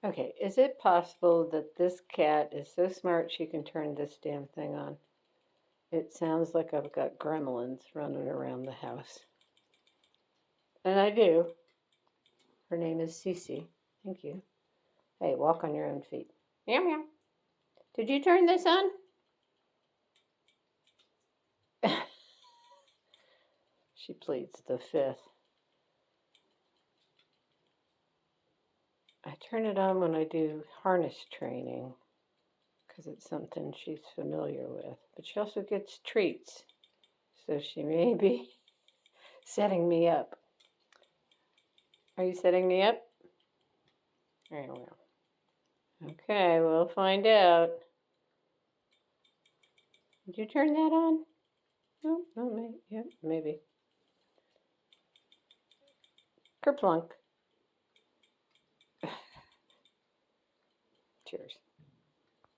Okay, is it possible that this cat is so smart she can turn this damn thing on? It sounds like I've got gremlins running around the house. And I do. Her name is Cece. Thank you. Hey, walk on your own feet. Meow meow. Did you turn this on? She pleads the fifth. I turn it on when I do harness training because it's something she's familiar with. But she also gets treats, so she may be setting me up. Are you setting me up? Very well. Okay, we'll find out. Did you turn that on? No, no, maybe. Yeah, maybe. Kerplunk. Cheers.